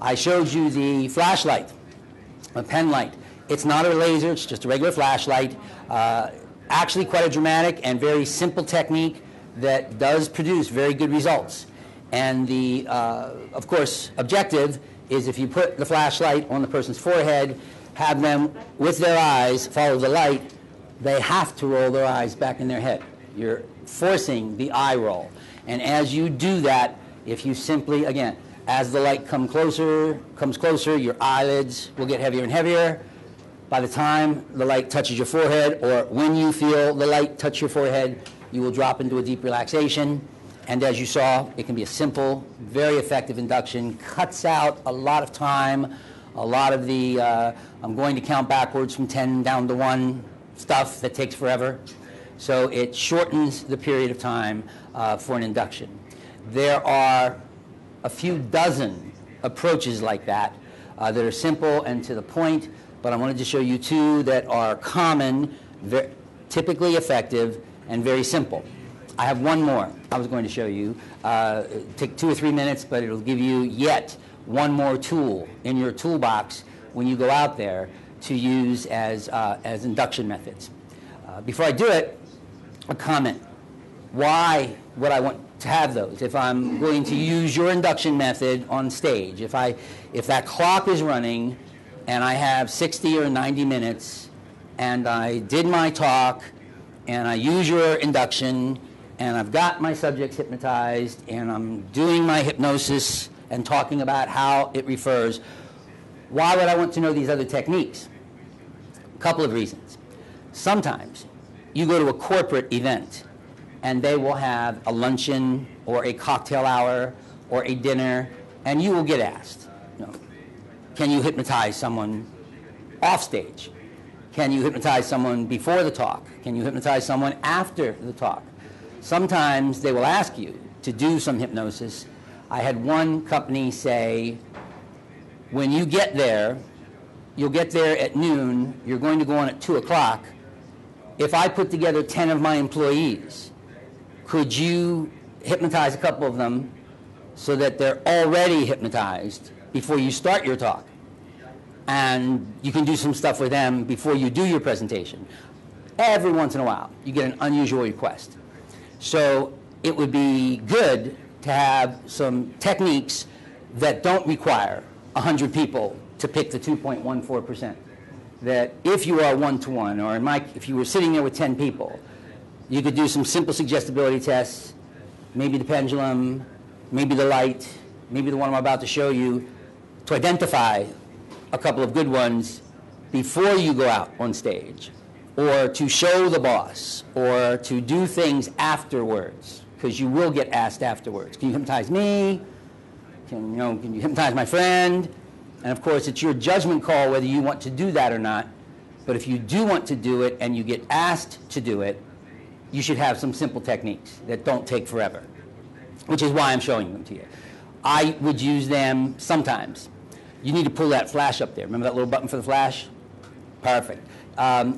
I showed you the flashlight, a pen light. It's not a laser, it's just a regular flashlight. Actually quite a dramatic and very simple technique that does produce very good results. And the, of course, objective is if you put the flashlight on the person's forehead, have them, with their eyes, follow the light, they have to roll their eyes back in their head. You're forcing the eye roll. And as you do that, if you simply, again, as the light comes closer, your eyelids will get heavier and heavier. By the time the light touches your forehead, or when you feel the light touch your forehead, you will drop into a deep relaxation. And as you saw, it can be a simple, very effective induction, cuts out a lot of time, a lot of the, I'm going to count backwards from 10 down to 1 stuff that takes forever. So it shortens the period of time for an induction. There are a few dozen approaches like that that are simple and to the point, but I wanted to show you 2 that are common, typically effective, and very simple. I have one more I was going to show you. Take 2 or 3 minutes, but it'll give you yet one more tool in your toolbox when you go out there to use as induction methods. Before I do it, a comment. Why would I want to have those? If I'm going to use your induction method on stage, if that clock is running and I have 60 or 90 minutes and I did my talk and I use your induction and I've got my subjects hypnotized and I'm doing my hypnosis and talking about how it refers, why would I want to know these other techniques? A couple of reasons. Sometimes you go to a corporate event and they will have a luncheon or a cocktail hour or a dinner, and you will get asked, can you hypnotize someone off stage? Can you hypnotize someone before the talk? Can you hypnotize someone after the talk? Sometimes they will ask you to do some hypnosis. I had one company say, when you get there, you'll get there at noon, you're going to go on at 2 o'clock. If I put together 10 of my employees, could you hypnotize a couple of them so that they're already hypnotized before you start your talk? And you can do some stuff with them before you do your presentation. Every once in a while, you get an unusual request. So it would be good to have some techniques that don't require 100 people to pick the 2.14%. That if you are one-to-one, or if you were sitting there with 10 people, you could do some simple suggestibility tests, maybe the pendulum, maybe the light, maybe the one I'm about to show you, to identify a couple of good ones before you go out on stage, or to show the boss, or to do things afterwards, because you will get asked afterwards. Can you hypnotize me? Can you hypnotize my friend? And of course, it's your judgment call whether you want to do that or not. But if you do want to do it and you get asked to do it, you should have some simple techniques that don't take forever, which is why I'm showing them to you. I would use them sometimes. You need to pull that flash up there. Remember that little button for the flash? Perfect.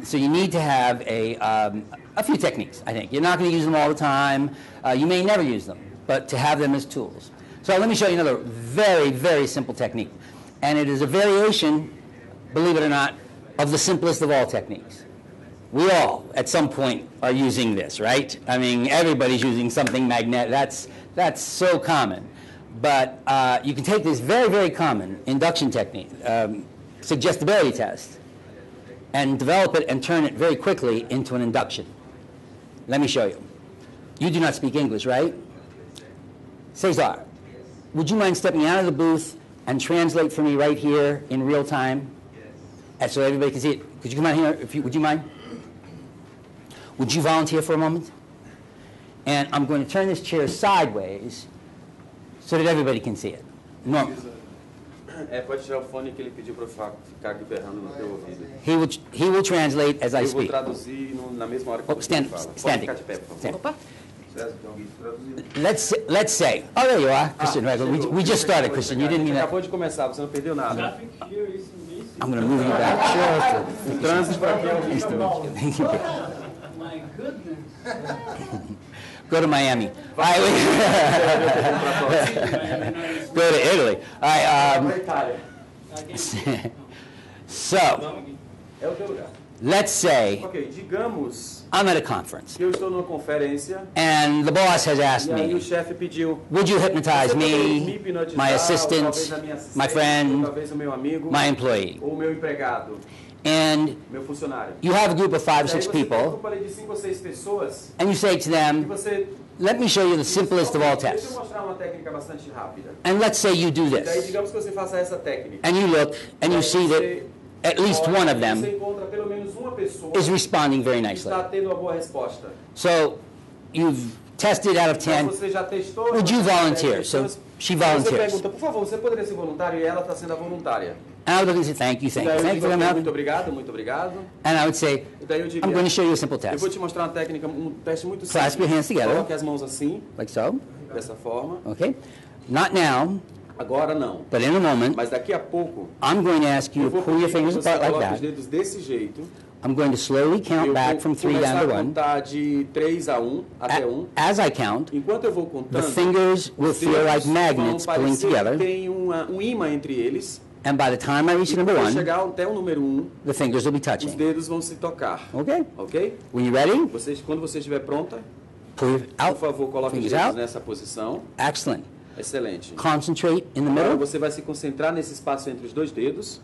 So you need to have a few techniques, I think. You're not going to use them all the time. You may never use them, but to have them as tools. So let me show you another very, very simple technique. And it is a variation, believe it or not, of the simplest of all techniques. We all, at some point, are using this, right? I mean, everybody's using something magnetic. That's so common. But you can take this very, very common induction technique, suggestibility test, and develop it and turn it very quickly into an induction. Let me show you. You do not speak English, right? Cesar, would you mind stepping out of the booth and translate for me right here in real time, so everybody can see it? Could you come out here? Would you mind? Would you volunteer for a moment? And I'm going to turn this chair sideways so that everybody can see it. No. Pode tirar o fone que ele pediu para eu ficar aqui berrando no teu ouvido. He will translate as I speak. Eu vou traduzir na mesma hora que você fala. Stand. Pode ficar de pé, por favor. Opa. Let's say. Oh, there you are, Christian. We just started, Christian. You didn't mean that. Acabou de começar, você não perdeu nada. I'm going to move you back. Sure. O trânsito para aqui é horrível. My goodness. Go to Miami. All right, go to Italy. All right, so, É o teu lugar. let's say Ok, digamos I'm at a conference, que eu estou numa conferência and the boss has asked e aí o me, chefe pediu, would you você hypnotize poderia me me, hipnotizar, my ou assistant, talvez a minha assistente, my ou friend, talvez o meu amigo, my employee? ou o meu empregado, And meu funcionário. you have a group of 5 or E aí 6 você tem um people, grupo ali de 5 ou 6 pessoas and you say to e them, você... let me show you the simplest of all Deixa eu tests. mostrar uma técnica bastante rápida. And let's say you do E daí, this, digamos que você faça essa técnica. and you look, and you Aí see that você at least olha, one of e them você encontra pelo menos uma pessoa is responding very que nicely. está tendo uma boa resposta. So you've tested out of Então 10. você já testou. Would you você tem volunteer? 10 So pessoas. she Você volunteers. pergunta, por favor, você poderia ser voluntário? E ela está sendo a voluntária. And I would look and say, thank you, E thank daí you, eu thank you digo, for "Ok, coming muito out. obrigado, muito obrigado. And I would say, E daí eu I'm going to diria, show you a simple eu test. vou te mostrar uma técnica, um teste muito simples. Clasp your hands together. Coloque as mãos assim, Like so, dessa forma. okay? Not now, Agora não. but in a moment, Mas daqui a pouco, I'm going to ask you eu to vou pull your pedir que fingers você apart like coloque os that. dedos desse jeito. I'm going to slowly count Eu back vou from 3 começar down a to 1. contar de 3 a 1 até 1. As I count, Enquanto eu vou the contando, fingers will os feel dedos like magnets vão pulling parecer que together. tem um imã entre eles. And by the time I reach E number quando 1, chegar até o número 1, the fingers will be os touching. dedos vão se tocar. Okay? Ok? When you're ready, Quando você estiver pronta, pull your por out, favor, coloque os fingers dedos out. nessa posição. Excellent. Excelente. Concentrate in the Agora middle, você vai se concentrar nesse espaço entre os dois dedos.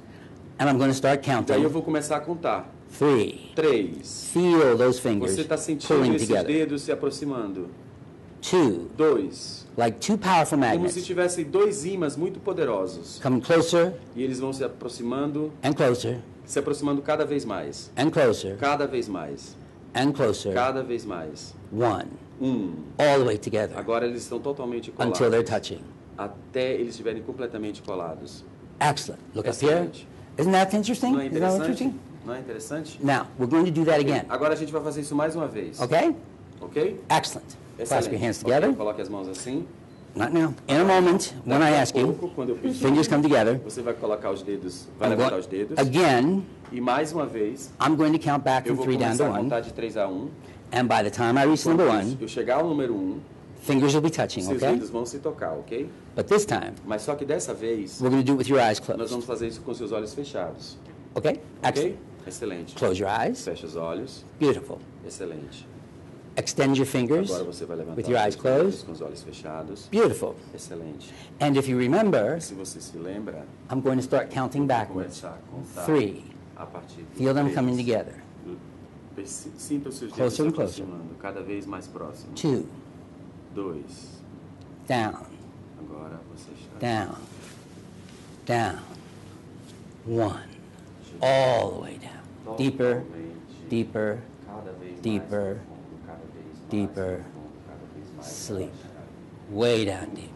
and I'm going to start Daí eu counting. vou começar a contar. 3. 3. Feel those fingers Você está sentindo pulling esses together. dedos se aproximando. 2. 2. Like 2 powerful Como se magnets. tivessem dois ímãs muito poderosos. Coming closer E eles vão se aproximando cada vez mais. and closer Cada vez mais. and closer. Cada vez mais. 1. 1. All the way together Agora eles estão totalmente colados. until they're touching. Até eles estiverem completamente colados. Excellent. Look up here. Excelente. Isn't that interesting? Não é Isn't that interessante? interesting? Não é interessante? Now, we're going to do that again. Agora a gente vai fazer isso mais uma vez. Okay? Ok? Excellent. Clasp your hands Ok, together. coloque as mãos assim. Not now. In a moment, when I Daqui a ask you, pouco, quando eu pedir, fingers come together. você vai colocar os dedos, vai I'm levantar going, os dedos. again, E mais uma vez, I'm going to count back eu from vou 3 down to começar a 1. contar de 3 a 1. And by the time I reach number 1, Eu chegar ao número 1, fingers will be touching, seus okay? dedos vão se tocar, ok? But this time, Mas só que dessa vez, we're going to do it with your eyes nós closed. vamos fazer isso com seus olhos fechados. Okay? Excellent. Ok? Excelente. Close your eyes. Fecha os olhos. Beautiful. Excelente. Extend your fingers. Agora você vai levantar with your os eyes seus dedos closed. com os olhos fechados. Beautiful. Excelente. And if you remember, Se você se lembra, I'm going to start counting vou backwards. começar a contar 3. a partir de Feel them 3. coming together. Sinta os seus dedos Closer se and closer. aproximando, cada vez mais próximos. 2. 2. Down. Agora você está Down. Down. 1. All the way down. Deeper. totalmente, Deeper. cada vez deeper, mais profundo, cada vez mais deeper, profundo, cada vez mais sleep. relaxado. Way down deep.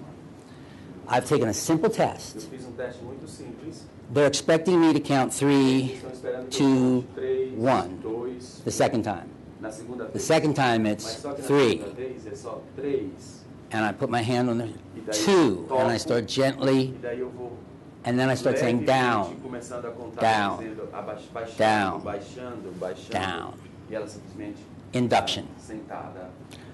I've taken a simple Eu test. fiz um teste muito simples. They're expecting me to count 3, Estão esperando que eu 2, conte 3, 1. 2. The second time. Na segunda The vez. second time Mas it's só que na 3. segunda vez é só 3. And I put my hand on the E daí 2, eu and I toco, start gently, E daí eu vou and then I start saying levemente down, começando a contar, down, dizendo, baixando, down, baixando, baixando. down. E ela simplesmente Induction. sentada,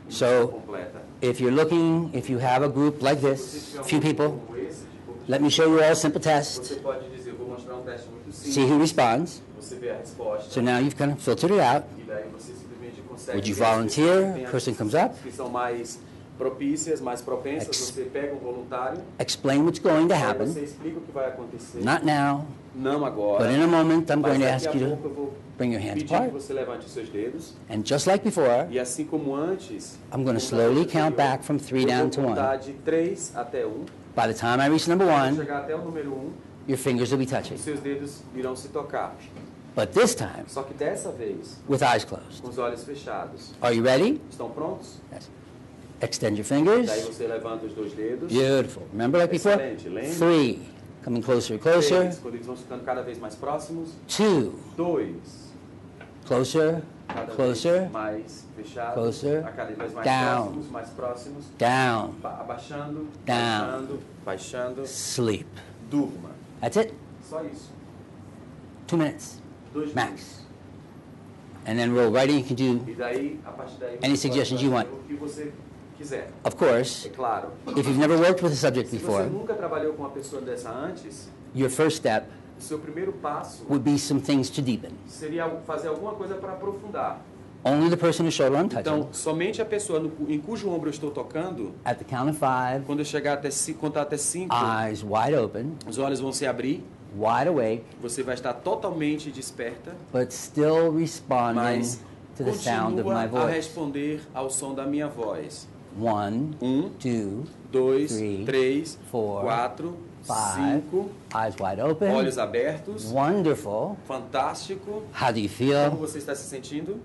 So, completa. if you're looking, if you have a group like Se this, você tiver um few grupo people, como esse, tipo, let me show you all a simple você test, pode dizer, eu vou mostrar um teste muito simples. see who responds. Você vê a resposta. So now you've kind of filtered it out. E daí você simplesmente consegue. Would you ver as volunteer? pessoas que têm as Person comes up. que são mais propícias, mais propensas. Você pega um voluntário. Explain what's going to Aí você happen. explica o que vai acontecer. Not now, Não agora. but in a moment I'm Mas going to daqui ask a you pouco to eu vou bring your hands pedir que apart. você levante os seus dedos. And just like before, E assim como antes, I'm going to slowly count back from 3 down to eu vou 1. contar de 3 até 1. By the time I reach number Quando 1, chegar até o número 1, your fingers will be touching. os seus dedos irão se tocar. But this time, Só que dessa vez, with eyes closed. com os olhos fechados. Are you ready? Estão prontos? Yes. Extend your Daí fingers. você levanta os dois dedos. Beautiful. Remember like before? Excelente. Lembre. 3. Coming closer and closer. 3, quando eles vão ficando cada vez mais próximos. 2. 2, Closer. cada Closer. vez mais fechados. Closer. A cada vez mais Down. próximos, mais próximos. Down. Abaixando, Down. baixando, baixando. Sleep. Durma. That's it. Só isso. 2 minutes. 2 Max. And then roll right in. You can do E daí, a partir daí, any você pode suggestions you fazer want. o que você quiser. Of course, É claro. if you've never worked with a subject Se você before, nunca trabalhou com uma pessoa dessa antes, your first step o seu primeiro passo would be some things to deepen. seria fazer alguma coisa para aprofundar. Only the person whose shoulder I'm touching. Então, somente a pessoa em cujo ombro eu estou tocando, At the count of 5, quando eu chegar contar até 5, eyes wide open, os olhos vão se abrir, wide awake, você vai estar totalmente desperta, but still responding mas to the sound of my continua a voice. responder ao som da minha voz. 1, 2, 2, Three, 3, four, 4, 5, 5, eyes wide open. olhos abertos, Wonderful. fantástico. How do you Como feel? você está se sentindo?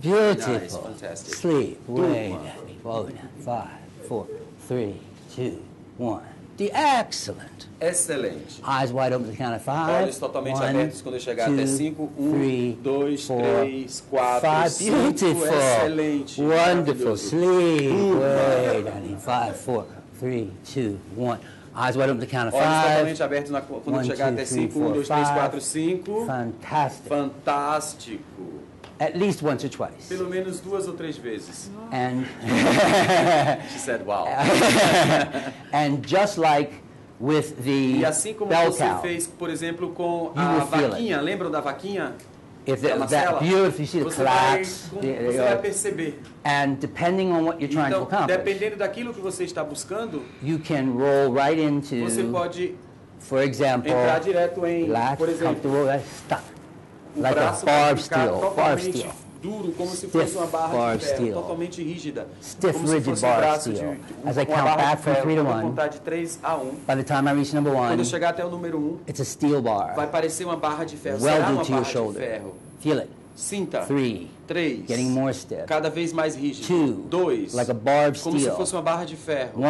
Beautiful. Nice, fantastic. Sleep. Wait. Durma. Hold on. 5, 4, 3, 2, 1. Excellent. Excelente. Eyes wide open at the count of 5. Olhos totalmente abertos quando eu chegar até 5. 1, 2, 3, 4, 5. Beautiful. Excelente. Wonderful. Maravilhoso. Sleep. Wait, honey. 5, 4, 3, 2, 1. Eyes wide open at the count of Olhos 5. totalmente abertos quando eu chegar até 5. 1, 2, 3, 4, 5. Fantastic. Fantástico. At least once or twice. Pelo menos 2 ou 3 vezes. And She said, wow. and just like with the E assim como bell você cow, fez, por exemplo, com You a will feel vaquinha, lembram da vaquinha? if Da that Marcela? beautiful, you see the Você vai, claps, você vai perceber. and depending on what you're trying to Então, accomplish, dependendo daquilo que você está buscando, you can roll right você into, pode for example, entrar direto em, relax, por exemplo, comfortable, stuck, o like a braço vai barb ficar steel, barb totalmente steel, duro, como se Stiff fosse uma barra barb de ferro, steel. totalmente rígida, Stiff, como se rigid fosse um barb braço de steel. uma As I count barra back de from ferro. 3 to Quando eu 1, contar de 3 a 1, by the time I reach number 1, quando eu chegar até o número 1, it's a steel bar, vai parecer uma barra de ferro, será welded uma to your barra de shoulder. ferro. Feel it. Sinta. 3, 3. getting more stiff. Cada vez mais rígido. 2, 2. like a barb Como se steel. fosse uma barra de ferro.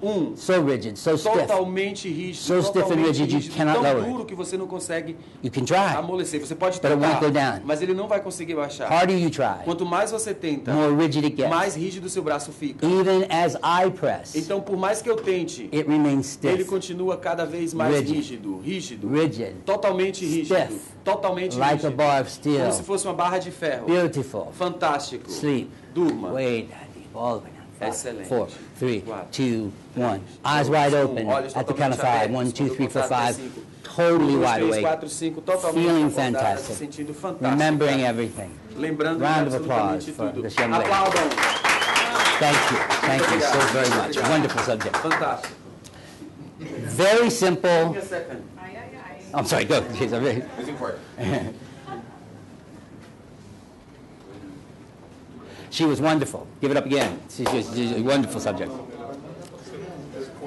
1, so rigid, so stiff. Totalmente rígido. So stiff and totalmente rigid you rígido, cannot tão lower it. duro que você não consegue You can try. amolecer. Você pode But it won't go tentar, down. mas ele não vai conseguir baixar. Harder you try, Quanto mais você tenta, more rigid it gets. mais rígido o seu braço fica. Even as I press, Então, por mais que eu tente, it remains ele stiff, continua cada vez mais Rigid. rígido. Rígido. rigid, Totalmente rígido. Stiff. Totalmente like a rígido. barb Como steel. se fosse uma barra de ferro. Beautiful. Fantástico. Sleep. Durma. Wait, honey. All the way down. 5, Excelente. 4, 3, 4, 2, 1. Eyes wide open Olhos at the count of 5. 1, 2, 3, 4, 5. Totally 1, 2, wide 3, awake. 4, 5, totalmente Feeling acordada, fantastic. se sentindo fantástico. Remembering everything. Lembrando Round of absolutamente applause for tudo. this young lady. Aplaudam. Thank you. Thank you so Obrigado. very much. Obrigado. Wonderful subject. Fantástico. Very simple. Give me a second. I'm sorry, go. Jeez, I'm very- It's important. She was wonderful. Give it up again. She's a wonderful subject.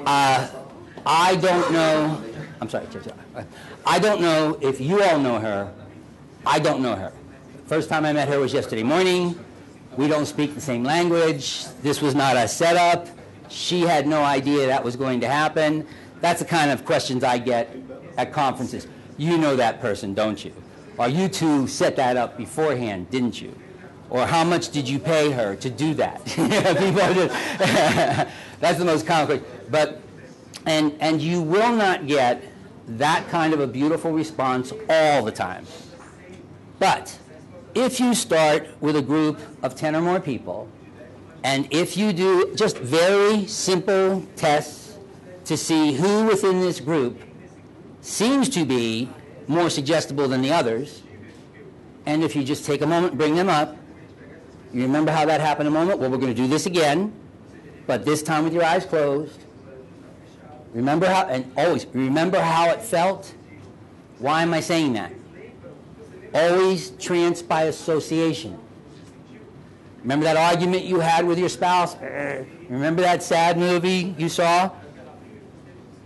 I don't know. I'm sorry. I don't know if you all know her. I don't know her. First time I met her was yesterday morning. We don't speak the same language. This was not a setup. She had no idea that was going to happen. That's the kind of questions I get at conferences. You know that person, don't you? Or you two set that up beforehand, didn't you? Or how much did you pay her to do that? That's the most common question. But, and you will not get that kind of a beautiful response all the time. But if you start with a group of 10 or more people, and if you do just very simple tests to see who within this group seems to be more suggestible than the others, and if you just take a moment, bring them up, you remember how that happened a moment? Well, we're going to do this again, but this time with your eyes closed. Remember how, and always, remember how it felt? Why am I saying that? Always trance by association. Remember that argument you had with your spouse? Remember that sad movie you saw?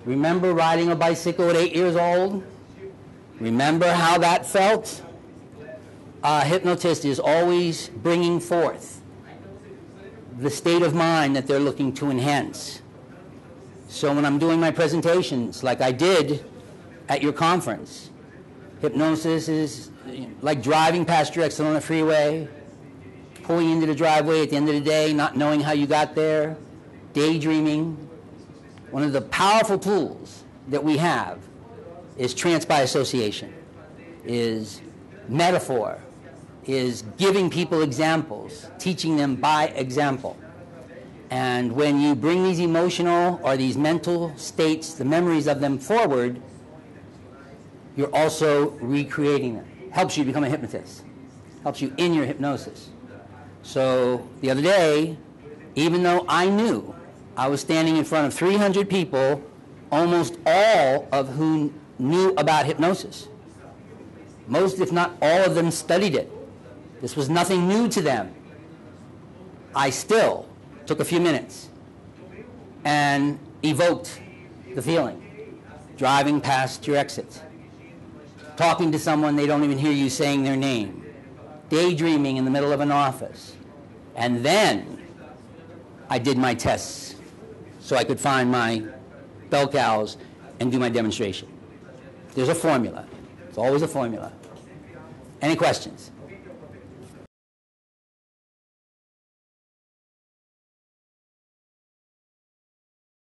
Remember riding a bicycle at 8 years old? Remember how that felt? A hypnotist is always bringing forth the state of mind that they're looking to enhance. So when I'm doing my presentations, like I did at your conference, hypnosis is like driving past your exit on the freeway, pulling into the driveway at the end of the day, not knowing how you got there, daydreaming. One of the powerful tools that we have is trance by association, is metaphor, is giving people examples, teaching them by example. And when you bring these emotional or these mental states, the memories of them forward, you're also recreating them. Helps you become a hypnotist. Helps you in your hypnosis. So the other day, even though I knew I was standing in front of 300 people, almost all of whom knew about hypnosis. Most, if not all of them, studied it. This was nothing new to them. I still took a few minutes and evoked the feeling. Driving past your exit. Talking to someone, they don't even hear you saying their name. Daydreaming in the middle of an office. And then I did my tests so I could find my bell cows and do my demonstration. There's a formula. It's always a formula. Any questions?